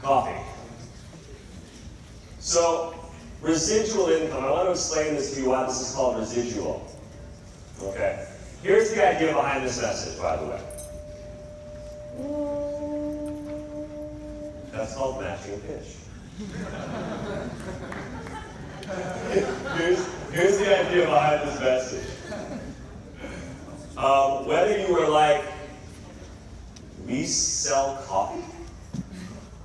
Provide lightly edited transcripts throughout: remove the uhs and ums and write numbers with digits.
coffee. So, residual income, I want to explain this to you why this is called residual. Okay? Here's the idea behind this message, by the way. That's called matching pitch. Here's the idea behind this message. Whether you were like, we sell coffee?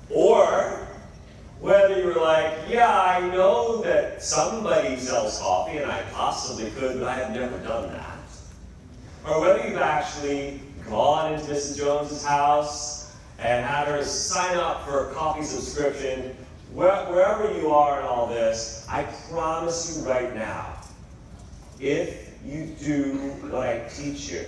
Or whether you were like, yeah, I know that somebody sells coffee and I possibly could, but I have never done that. Or whether you've actually gone into Mrs. Jones's house and had her sign up for a coffee subscription, wherever you are in all this, I promise you right now, if you do what I teach you,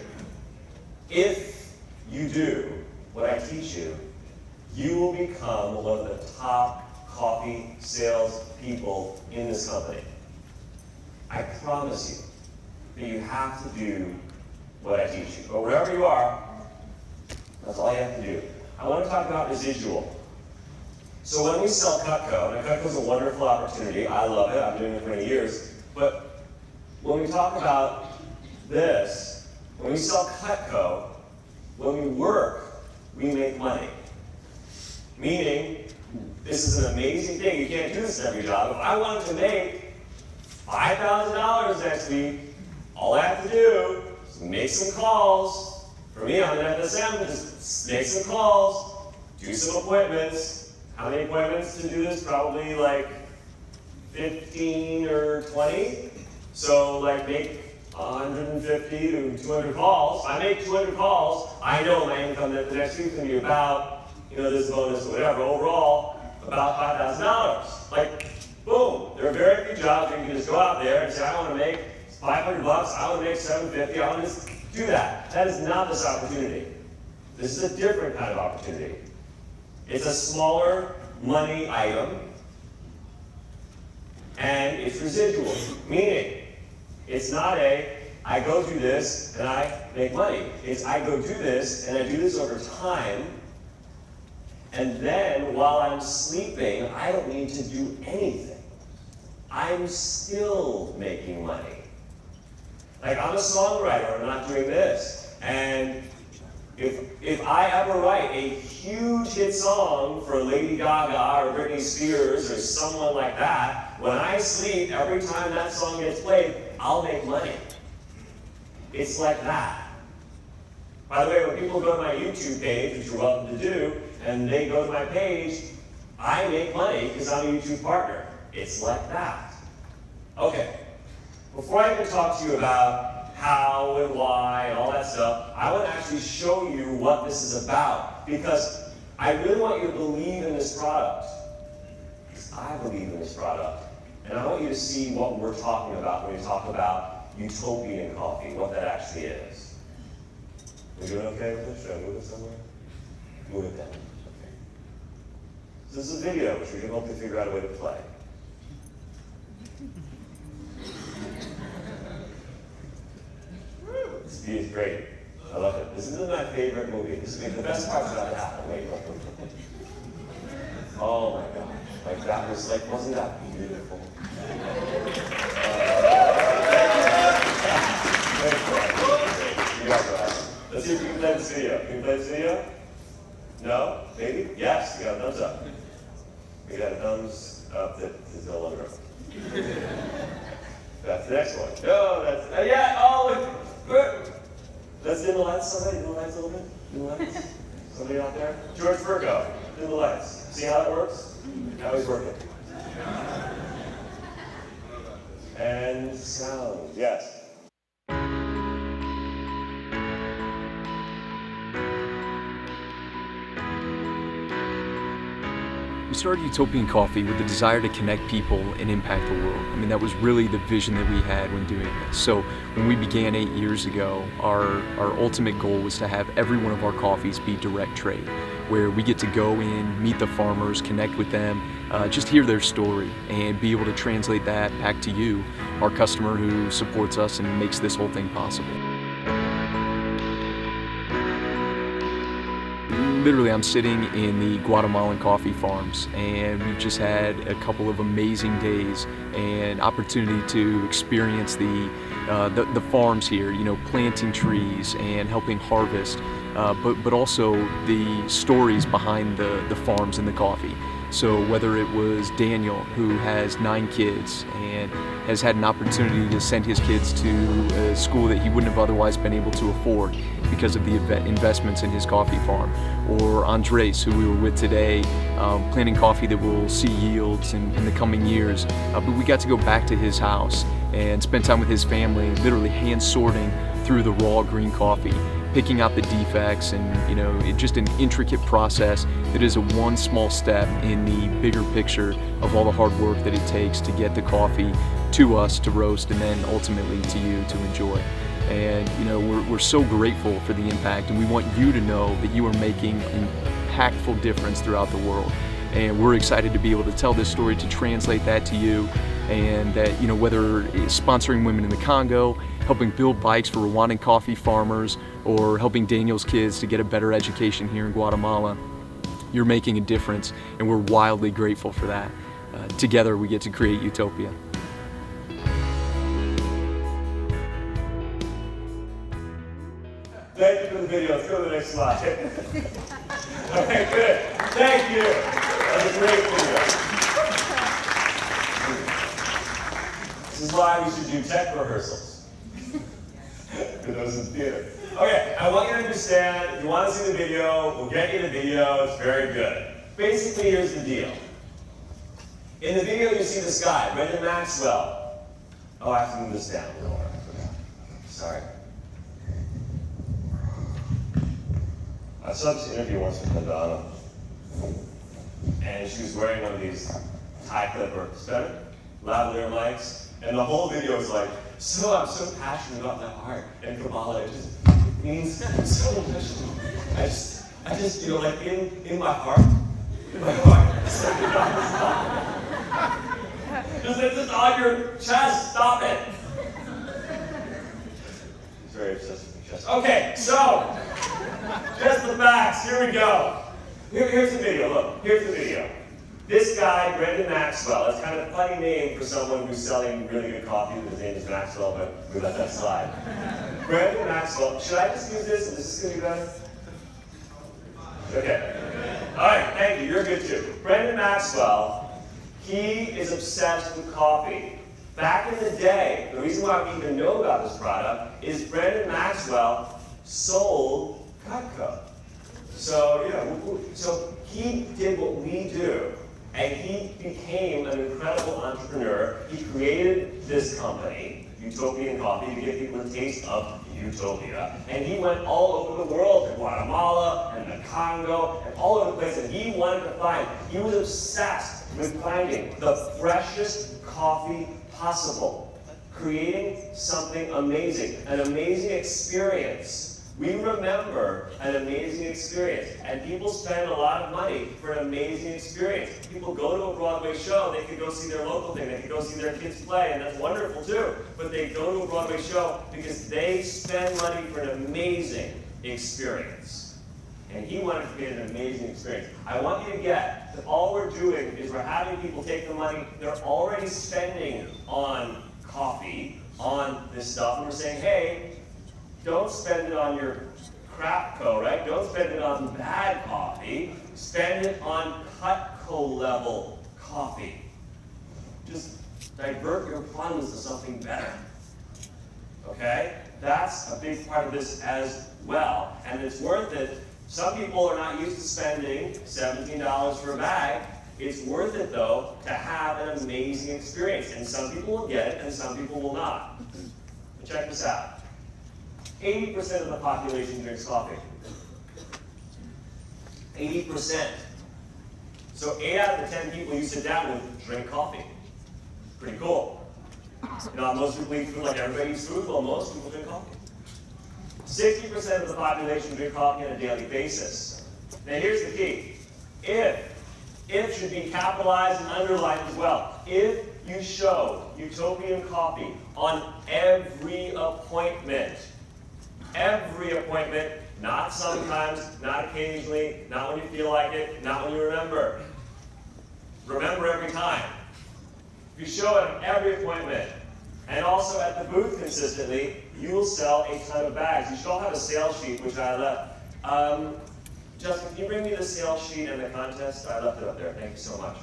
you will become one of the top coffee sales people in this company. I promise you that you have to do what I teach you. But wherever you are, that's all you have to do. I want to talk about residual. So when we sell Cutco, and Cutco is a wonderful opportunity, I love it, I've been doing it for many years, but when we talk about this, when we sell Cutco, when we work, we make money. Meaning, this is an amazing thing. You can't do this in every job. If I wanted to make $5,000 next week, all I have to do is make some calls. For me, I'm an FSM, just make some calls, do some appointments. How many appointments to do this? Probably like 15 or 20. So like make 150 to 200 calls. If I make 200 calls, I know my income the next week is going to be about, this bonus or whatever, overall, about $5,000. Like, boom. There are very few jobs where you can just go out there and say, I want to make $500, I want to make $750, I want to just do that. That is not this opportunity. This is a different kind of opportunity. It's a smaller money item, and it's residual, meaning it's not I go do this and I make money. It's I go do this and I do this over time, and then while I'm sleeping, I don't need to do anything. I'm still making money. Like, I'm a songwriter, I'm not doing this. And if I ever write a huge hit song for Lady Gaga or Britney Spears or someone like that, when I sleep, every time that song gets played, I'll make money. It's like that. By the way, when people go to my YouTube page, which you're welcome to do, and they go to my page, I make money because I'm a YouTube partner. It's like that. Okay. Before I even talk to you about how and why and all that stuff, I want to actually show you what this is about, because I really want you to believe in this product. Because I believe in this product. And I want you to see what we're talking about when we talk about Utopian Coffee, what that actually is. We doing okay with this? Should I move it somewhere? Move it down. Okay. So this is a video which we can hopefully figure out a way to play. This video is great. I love it. This is my favorite movie. This is the best part's about to happen. Wait, look. Oh my gosh. Like that was wasn't that beautiful? You guys are awesome. Let's see if we can play this video. Can you play this video? No? Maybe? Yes, you got a thumbs up. We got a thumbs up that is no longer up. That's the next one. No, that's, yeah, oh, look. Let's dim the lights, somebody, dim the lights a little bit. Dim the lights. Somebody out there? George Virgo, dim the lights. See how it works? Now he's working. And sound, yes. We started Utopian Coffee with the desire to connect people and impact the world. I mean, that was really the vision that we had when doing this. So when we began 8 years ago, our ultimate goal was to have every one of our coffees be direct trade, where we get to go in, meet the farmers, connect with them, just hear their story, and be able to translate that back to you, our customer who supports us and makes this whole thing possible. literally, I'm sitting in the Guatemalan coffee farms, and we've just had a couple of amazing days and opportunity to experience the farms here, you know, planting trees and helping harvest, but also the stories behind the farms and the coffee. So whether it was Daniel, who has 9 kids and has had an opportunity to send his kids to a school that he wouldn't have otherwise been able to afford because of the investments in his coffee farm, or Andres, who we were with today, planting coffee that will see yields in the coming years. But we got to go back to his house and spend time with his family, literally hand sorting through the raw green coffee, picking out the defects, and, you know, just an intricate process that is a one small step in the bigger picture of all the hard work that it takes to get the coffee to us to roast and then ultimately to you to enjoy. And, you know, we're so grateful for the impact, and we want you to know that you are making an impactful difference throughout the world. And we're excited to be able to tell this story, to translate that to you, and that, you know, whether it's sponsoring women in the Congo, helping build bikes for Rwandan coffee farmers, or helping Daniel's kids to get a better education here in Guatemala, you're making a difference, and we're wildly grateful for that. Together we get to create utopia. Thank you for the video. Let's go to the next slide. Okay, good. Thank you. That was a great video. This is why we should do tech rehearsals. For those in theater. Okay, I want you to understand, if you want to see the video, we'll get you the video. It's very good. Basically, here's the deal. In the video, you see this guy, Brendan Maxwell. Oh, I have to move this down. Sorry. I saw this interview once with Madonna, and she was wearing one of these tie clipper lavalier mics, and the whole video was like, so I'm so passionate about my art and Kabbalah. It just means so much to me. I just feel like in my heart, it's just on your chest. Stop it. He's very obsessed with your chest. Okay, so. Just the facts. Here we go. Here's the video. Look, here's the video. This guy, Brendan Maxwell, it's kind of a funny name for someone who's selling really good coffee. His name is Maxwell, but we let that slide. Brendan Maxwell. Should I just use this? Is this going to be better? Okay. All right. Thank you. You're good too. Brendan Maxwell, he is obsessed with coffee. Back in the day, the reason why we even know about this product is Brendan Maxwell sold Cutco. So, you know, so he did what we do, and he became an incredible entrepreneur. He created this company, Utopian Coffee, to give people a taste of utopia. And he went all over the world, to Guatemala and the Congo and all over the place, and he wanted to find, he was obsessed with finding the freshest coffee possible, creating something amazing, an amazing experience. We remember an amazing experience, and people spend a lot of money for an amazing experience. People go to a Broadway show, they could go see their local thing, they could go see their kids play, and that's wonderful too. But they go to a Broadway show because they spend money for an amazing experience. And he wanted to create an amazing experience. I want you to get that all we're doing is we're having people take the money they're already spending on coffee, on this stuff, and we're saying, hey, don't spend it on your Crapco, right? Don't spend it on bad coffee. Spend it on Cutco level coffee. Just divert your funds to something better. Okay? That's a big part of this as well. And it's worth it. Some people are not used to spending $17 for a bag. It's worth it, though, to have an amazing experience. And some people will get it, and some people will not. But check this out. 80% of the population drinks coffee. 80%. So 8 out of the 10 people you sit down with drink coffee. Pretty cool. You know, most people eat food like everybody eats food. Well, most people drink coffee. 60% of the population drink coffee on a daily basis. Now here's the key. If should be capitalized and underlined as well. If you show Utopian Coffee on every appointment, Not sometimes, not occasionally, not when you feel like it, not when you remember. Remember every time. If you show it at every appointment, and also at the booth consistently, you will sell a ton of bags. You should all have a sales sheet, which I left. Justin, can you bring me the sales sheet and the contest? I left it up there. Thank you so much.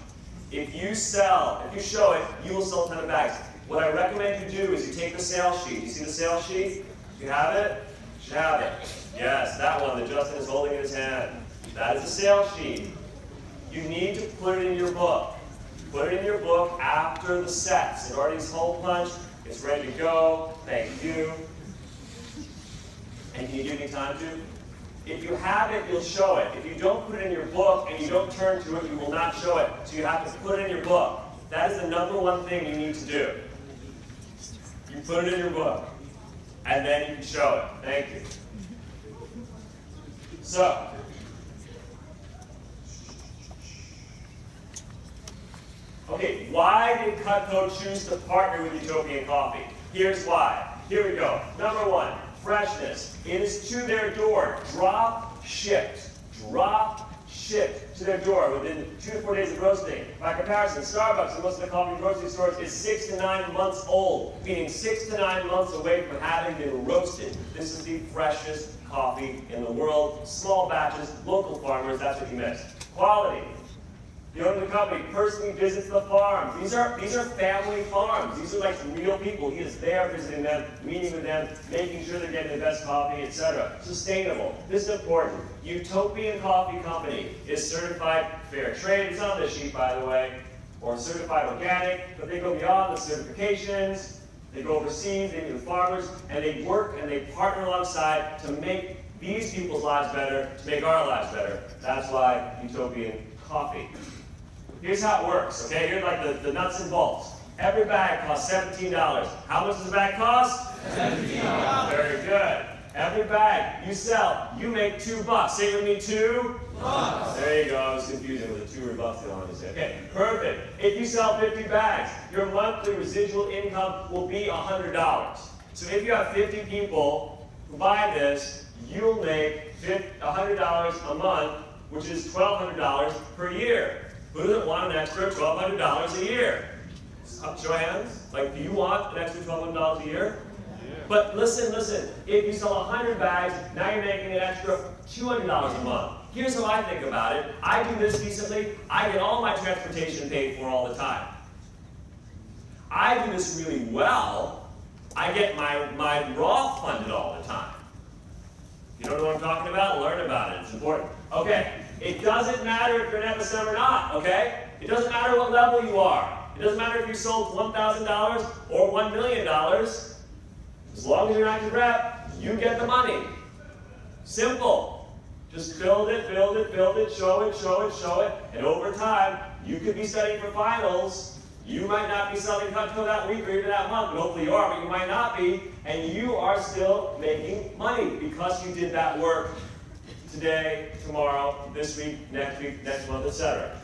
If you show it, you will sell a ton of bags. What I recommend you do is you take the sales sheet. You see the sales sheet? You have it? You should have it. Yes, that one that Justin is holding in his hand. That is the sales sheet. You need to put it in your book. Put it in your book after the sets. It already is hole punched. It's ready to go. Thank you. And can you give me time to? If you have it, you'll show it. If you don't put it in your book and you don't turn to it, you will not show it. So you have to put it in your book. That is the number one thing you need to do. You put it in your book, and then you can show it. Thank you. So, okay, why did Cutco choose to partner with Utopian Coffee? Here's why. Here we go. Number one, freshness. It is to their door, drop shipped to their door within 2 to 4 days of roasting. By comparison, Starbucks and most of the coffee in grocery stores is 6 to 9 months old, meaning 6 to 9 months away from having been roasted. This is the freshest coffee in the world. Small batches, local farmers, that's what you missed. Quality. The owner of the company personally visits the farms. These are family farms. These are like real people. He is there visiting them, meeting with them, making sure they're getting the best coffee, etc. Sustainable. This is important. Utopian Coffee Company is certified fair trade. It's on this sheet, by the way, or certified organic, but they go beyond the certifications. They go overseas, they meet with farmers, and they work and they partner alongside to make these people's lives better, to make our lives better. That's why Utopian Coffee. Here's how it works, okay? Here's like the nuts and bolts. Every bag costs $17. How much does a bag cost? $17. Very good. Every bag you sell, you make $2. Say with me, $2. There you go. I was confusing with the $2 on you. Okay, perfect. If you sell 50 bags, your monthly residual income will be $100. So if you have 50 people who buy this, you'll make $100 a month, which is $1,200 per year. Who doesn't want an extra $1,200 a year? Show of hands. Like, do you want an extra $1,200 a year? Yeah. But listen. If you sell 100 bags, now you're making an extra $200 a month. Here's how I think about it. I do this decently. I get all my transportation paid for all the time. I do this really well. I get my Roth funded all the time. You don't know what I'm talking about? Learn about it. It's important. Okay. It doesn't matter if you're an FSM or not, okay? It doesn't matter what level you are. It doesn't matter if you sold $1,000 or $1 million. As long as you're an active rep, you get the money. Simple. Just build it, show it, and over time, you could be studying for finals. You might not be selling Cutco that week or even that month, but hopefully you are, but you might not be, and you are still making money because you did that work today, tomorrow, this week, next month, etc.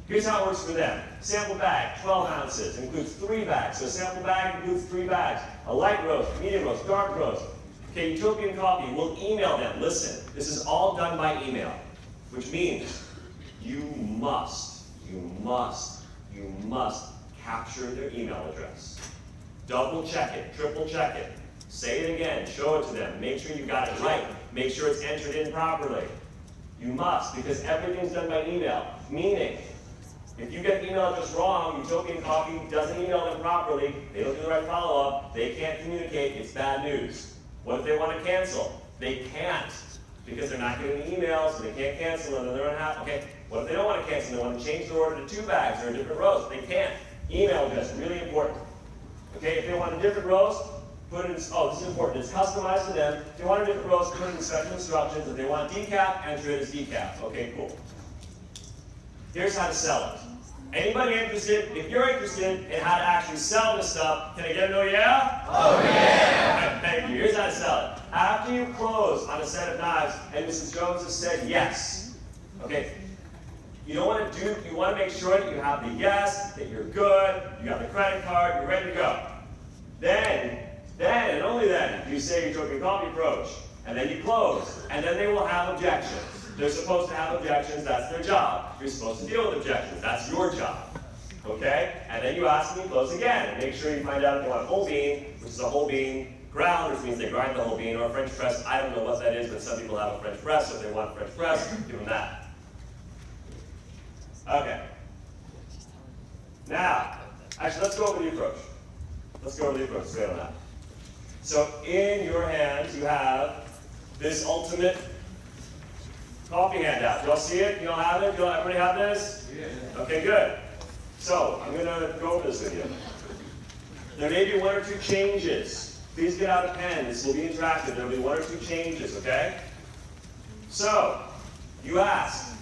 Here's how it works for them. Sample bag, 12 ounces, includes 3 bags. So a sample bag includes 3 bags. A light roast, medium roast, dark roast. Okay, Utopian Coffee, we'll email them. Listen, this is all done by email, which means you must capture their email address. Double check it, triple check it. Say it again, show it to them. Make sure you got it right. Make sure it's entered in properly. You must, because everything's done by email. Meaning, if you get the email address wrong, Utopian Coffee doesn't email them properly, they don't do the right follow-up, they can't communicate, it's bad news. What if they want to cancel? They can't, because they're not getting the emails, so they can't cancel, and then they're unhappy. Okay, what if they don't want to cancel? They want to change the order to 2 bags or a different roast? They can't. Email address, really important. Okay, if they want a different roast, put it in, this is important, it's customized to them. If they want a different roast, put it in special instructions. If they want decaf, enter it as decaf. Okay, cool. Here's how to sell it. Anybody interested? If you're interested in how to actually sell this stuff, can I get an oh yeah? Oh yeah! Okay, thank you. Here's how to sell it. After you close on a set of knives, and Mrs. Jones has said yes, okay, you want to make sure that you have the yes, that you're good, you got the credit card, you're ready to go. Then, and only then, you say Utopian Coffee approach. and then you close, and then they will have objections. They're supposed to have objections, that's their job. You're supposed to deal with objections, that's your job. Okay? And then you ask them to close again, and make sure you find out if they want whole bean, which is a whole bean ground, which means they grind the whole bean, or a French press. I don't know what that is, but some people have a French press, so if they want French press, give them that. Okay. Now, actually, let's go over the approach. Let's go over the approach straight on that. So in your hands, you have this ultimate coffee handout. You all see it? You all have it? You all, everybody have this? Yeah. Okay, good. So I'm going to go over this with you. There may be one or two changes. Please get out a pen. This will be interactive. There will be one or two changes, okay? So, you ask,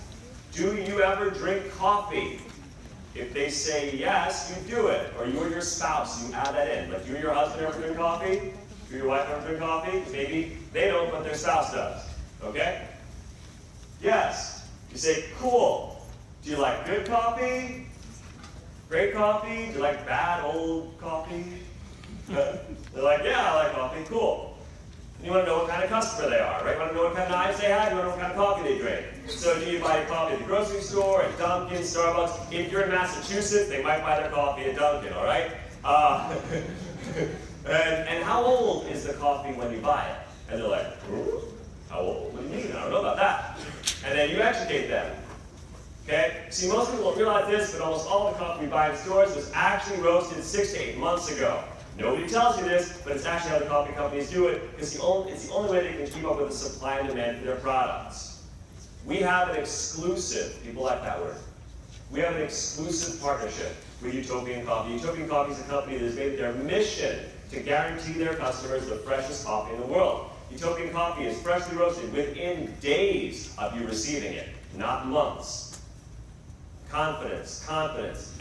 do you ever drink coffee? If they say yes, you do it. Or you or your spouse, you add that in. Like you or your husband ever drink coffee? You or your wife ever drink coffee? Maybe they don't, but their spouse does. Okay? Yes. You say, cool. Do you like good coffee? Great coffee? Do you like bad old coffee? They're like, yeah, I like coffee. Cool. And you want to know what kind of customer they are, right? You want to know what kind of knives they have. You want to know what kind of coffee they drink. So do you buy coffee at the grocery store, at Dunkin', Starbucks? If you're in Massachusetts, they might buy their coffee at Dunkin', all right? And how old is the coffee when you buy it? And they're like, how old? What do you mean? I don't know about that. And then you educate them. Okay? See, most people don't realize this, but almost all the coffee we buy in stores was actually roasted 6 to 8 months ago. Nobody tells you this, but it's actually how the coffee companies do it, because it's the only way they can keep up with the supply and demand for their products. We have an exclusive, people like that word, we have an exclusive partnership with Utopian Coffee. Utopian Coffee is a company that has made it their mission to guarantee their customers the freshest coffee in the world. Utopian Coffee is freshly roasted within days of you receiving it, not months. Confidence,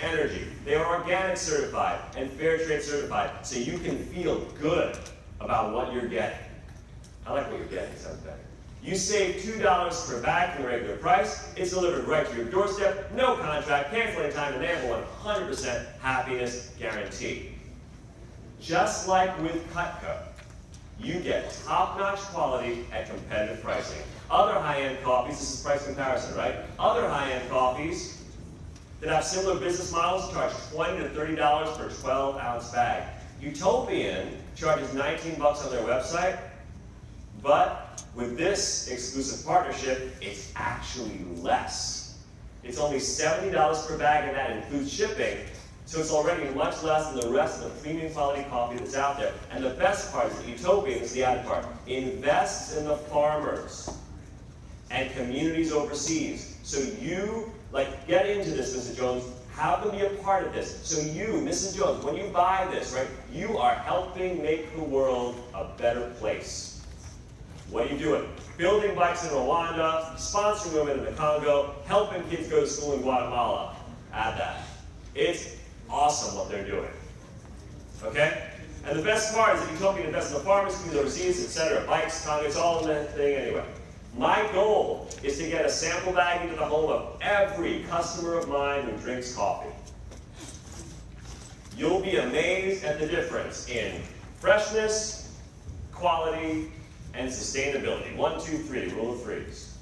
energy. They are organic certified and fair trade certified, so you can feel good about what you're getting. I like what you're getting, it sounds better. You save $2 per bag from the regular price. It's delivered right to your doorstep, no contract, cancel anytime, and they have a 100% happiness guarantee. Just like with Cutco, you get top-notch quality at competitive pricing. Other high-end coffees, this is price comparison, right? Other high-end coffees that have similar business models charge $20 to $30 for a 12-ounce bag. Utopian charges $19 on their website, but with this exclusive partnership, it's actually less. It's only $70 per bag, and that includes shipping, so it's already much less than the rest of the premium quality coffee that's out there. And the best part is that Utopian, is the added part, invests in the farmers and communities overseas. So you, get into this, Mrs. Jones, have them be a part of this. So you, Mrs. Jones, when you buy this, right, you are helping make the world a better place. What are you doing? Building bikes in Rwanda, sponsoring women in the Congo, helping kids go to school in Guatemala. Add that. It's awesome what they're doing. Okay? And the best part is that Utopian invests in the farmers, communities overseas, etc. Bikes, Congo, it's all in the thing anyway. My goal is to get a sample bag into the home of every customer of mine who drinks coffee. You'll be amazed at the difference in freshness, quality, and sustainability. 1, 2, 3, rule of threes.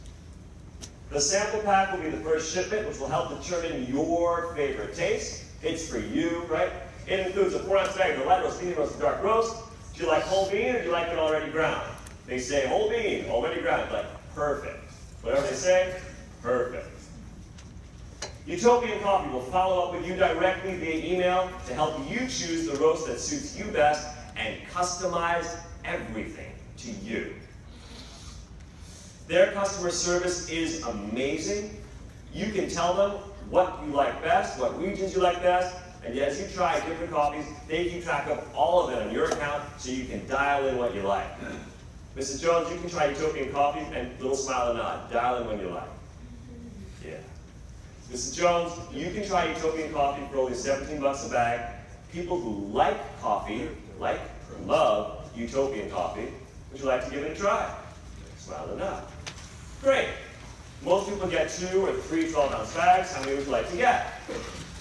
The sample pack will be the first shipment, which will help determine your favorite taste. It's for you, right? It includes a 4-ounce bag of the light roast, medium roast, and dark roast. Do you like whole bean, or do you like it already ground? They say whole bean, already ground. Like, perfect. Whatever they say, perfect. Utopian Coffee will follow up with you directly via email to help you choose the roast that suits you best and customize everything to you. Their customer service is amazing. You can tell them what you like best, what regions you like best, and as you try different coffees, they keep track of all of it on your account so you can dial in what you like. Mrs. Jones, you can try Utopian Coffee, and little smile and nod. Dial in when you like. Yeah. Mrs. Jones, you can try Utopian Coffee for only $17 a bag. People who like coffee, love Utopian Coffee. Would you like to give it a try? Smile and nod. Great. Most people get 2 or 3 12-ounce bags. How many would you like to get?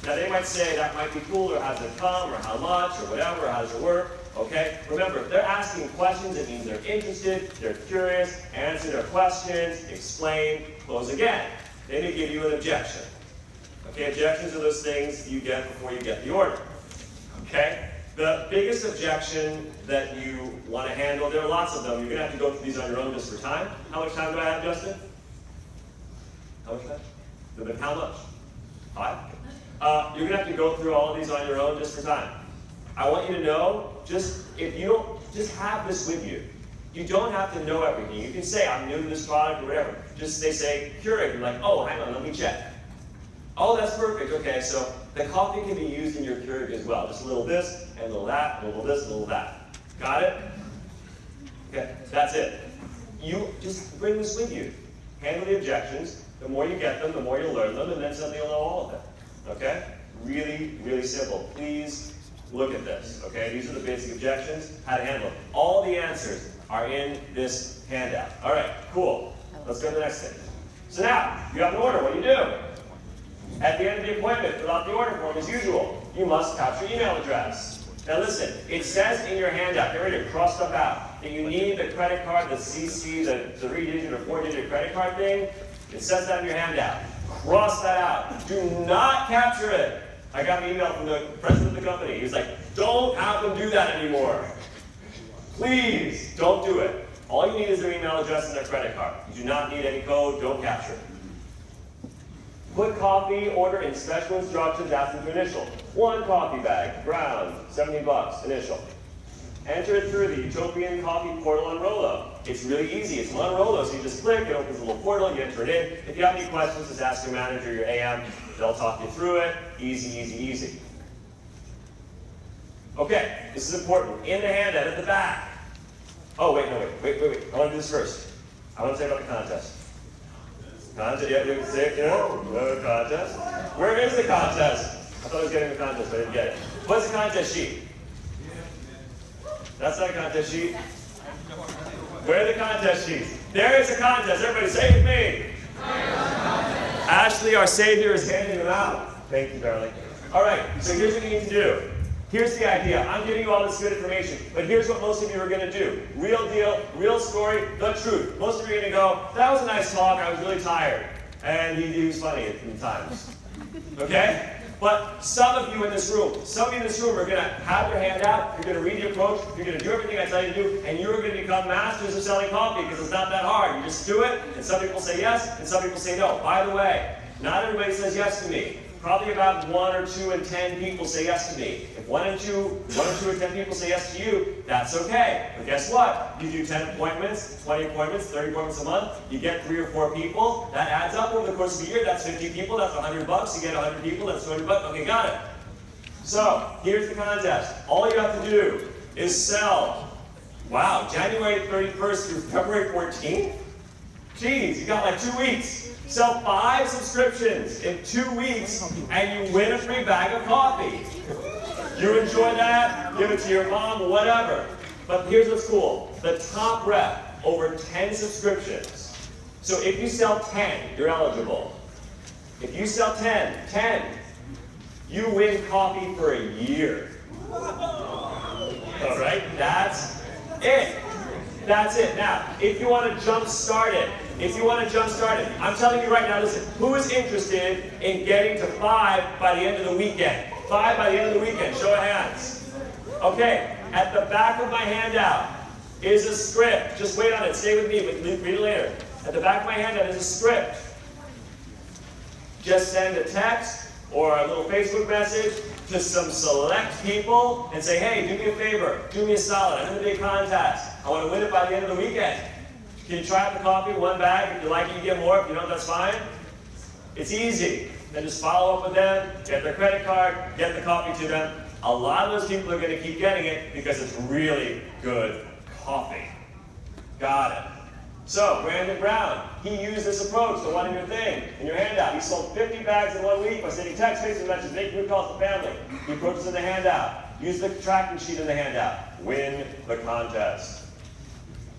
Now they might say that might be cool, or how does it come, or how much, or whatever, or how does it work? Okay? Remember, if they're asking questions, it means they're interested, they're curious, answer their questions, explain, close again. Then they give you an objection. Okay, objections are those things you get before you get the order. Okay? The biggest objection that you want to handle, there are lots of them. You're going to have to go through these on your own just for time. How much time do I have, Justin? How much time? How much? 5? You're going to have to go through all of these on your own just for time. I want you to know, if you don't, just have this with you. You don't have to know everything. You can say, I'm new to this product or whatever. Just they say, Keurig. You're like, oh, hang on, let me check. Oh, that's perfect. Okay, so the coffee can be used in your Keurig as well. Just a little this, and a little that, a little this, a little that. Got it? Okay, that's it. You just bring this with you. Handle the objections. The more you get them, the more you'll learn them, and then suddenly you'll know all of them. Okay? Really, really simple. Please look at this. Okay? These are the basic objections, how to handle them. All the answers are in this handout. All right, cool. Let's go to the next thing. So now, you have an order. What do you do? At the end of the appointment, fill out the order form as usual. You must capture your email address. Now listen, it says in your handout, get ready to cross stuff out, that you need the credit card, the CC, the 3-digit or 4-digit credit card thing. It says that in your handout. Cross that out. Do not capture it. I got an email from the president of the company. He was like, don't have them do that anymore. Please, don't do it. All you need is their email address and their credit card. You do not need any code. Don't capture it. Put coffee order in special instructions asking to initial. 1 coffee bag, brown, $17, initial. Enter it through the Utopian Coffee portal on Rollo. It's really easy. It's on Rollo, so you just click, it opens a little portal, you enter it in. If you have any questions, just ask your manager, your AM. They'll talk you through it. Easy, easy, easy. Okay, this is important. In the handout at the back. Oh, wait. I want to do this first. I want to say about the contest. Contest, yeah, you can say it, the contest. Where is the contest? I thought I was getting the contest, but I didn't get it. What's the contest sheet? That's not a contest sheet. Where are the contest sheets? There is a contest. Everybody say it with me. Ashley, our savior, is handing them out. Thank you, darling. All right, so here's what you need to do. Here's the idea. I'm giving you all this good information, but here's what most of you are going to do. Real deal, real story, the truth. Most of you are going to go, that was a nice talk, I was really tired. And he was funny at times. Okay? But some of you in this room are going to have your hand out, you're going to read the approach, you're going to do everything I tell you to do, and you're going to become masters of selling coffee because it's not that hard. You just do it, and some people say yes, and some people say no. By the way, not everybody says yes to me. Probably about 1 or 2 in 10 people say yes to me. If 1 or 2 or 10 people say yes to you, that's okay. But guess what? You do 10 appointments, 20 appointments, 30 appointments a month, you get 3 or 4 people, that adds up over the course of a year, that's 50 people, that's $100, you get 100 people, that's $200, okay, got it. So, here's the contest. All you have to do is sell, wow, January 31st through February 14th? Geez, you got like 2 weeks. Sell 5 subscriptions in 2 weeks, and you win a free bag of coffee. You enjoy that? Give it to your mom, whatever. But here's what's cool. The top rep, over 10 subscriptions. So if you sell 10, you're eligible. If you sell 10, you win coffee for a year. All right? That's it. That's it. Now, if you want to jump start it, I'm telling you right now, listen, who is interested in getting to 5 by the end of the weekend? 5 by the end of the weekend, show of hands. Okay, at the back of my handout is a script. Just wait on it, stay with me, read it later. At the back of my handout is a script. Just send a text or a little Facebook message to some select people and say, hey, do me a favor, do me a solid, I'm in a big contest. I want to win it by the end of the weekend. Can you try out the coffee, 1 bag? If you like it, you get more. If you don't, that's fine. It's easy. Then just follow up with them, get their credit card, get the coffee to them. A lot of those people are going to keep getting it because it's really good coffee. Got it. So, Brandon Brown, he used this approach, the one in your thing, in your handout. He sold 50 bags in 1 week by sending text, Facebook messages, making new calls to family. The approach is in the handout. Use the tracking sheet in the handout. Win the contest.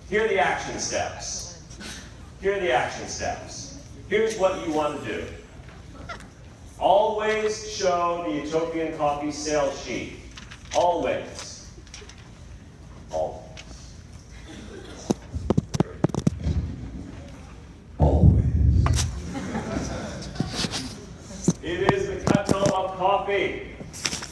Here are the action steps. Here's what you want to do. Always show the Utopian Coffee sales sheet. Always. Always. Always. It is the cutto of coffee.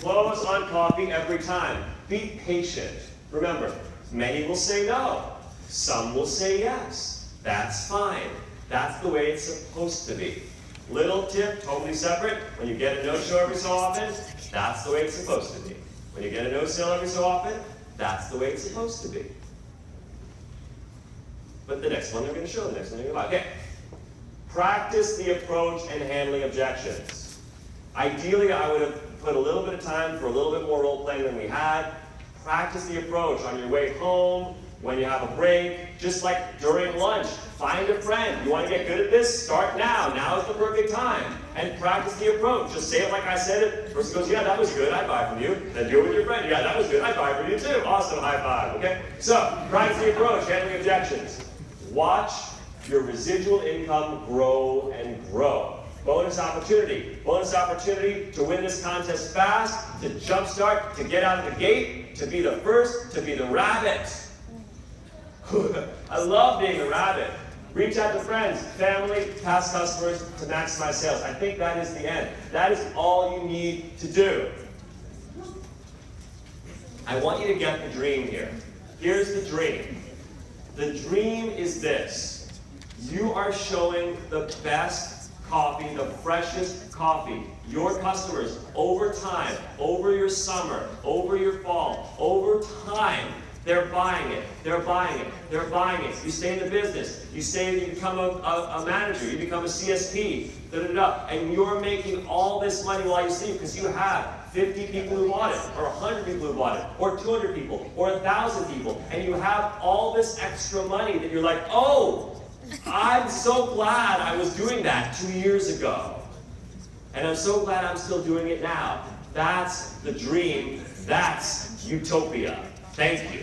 Close on coffee every time. Be patient. Remember, many will say no. Some will say yes. That's fine. That's the way it's supposed to be. Little tip, totally separate. When you get a no-show every so often, that's the way it's supposed to be. When you get a no-sale every so often, that's the way it's supposed to be. But the next one they're going to show, the next one they're going to buy. Okay. Practice the approach and handling objections. Ideally, I would have put a little bit of time for a little bit more role-playing than we had. Practice the approach on your way home, when you have a break, just like during lunch. Find a friend. You want to get good at this? Start now. Now is the perfect time. And practice the approach. Just say it like I said it. Person goes, yeah, that was good. I'd buy from you. Then do it with your friend. Yeah, that was good. I'd buy from you too. Awesome. High five. Okay? So, practice the approach, handling objections. Watch your residual income grow and grow. Bonus opportunity. Bonus opportunity to win this contest fast, to jumpstart, to get out of the gate, to be the first, to be the rabbit. I love being the rabbit. Reach out to friends, family, past customers to maximize sales. I think that is the end. That is all you need to do. I want you to get the dream here. Here's the dream. The dream is this. You are showing the best coffee, the freshest coffee. Your customers, over time, over your summer, over your fall, over time, they're buying it, they're buying it, they're buying it. You stay in the business, you stay, you become a manager, you become a CSP, and you're making all this money while you sleep because you have 50 people who bought it, or 100 people who bought it, or 200 people, or 1,000 people, and you have all this extra money that you're like, oh, I'm so glad I was doing that 2 years ago. And I'm so glad I'm still doing it now. That's the dream. That's utopia. Thank you.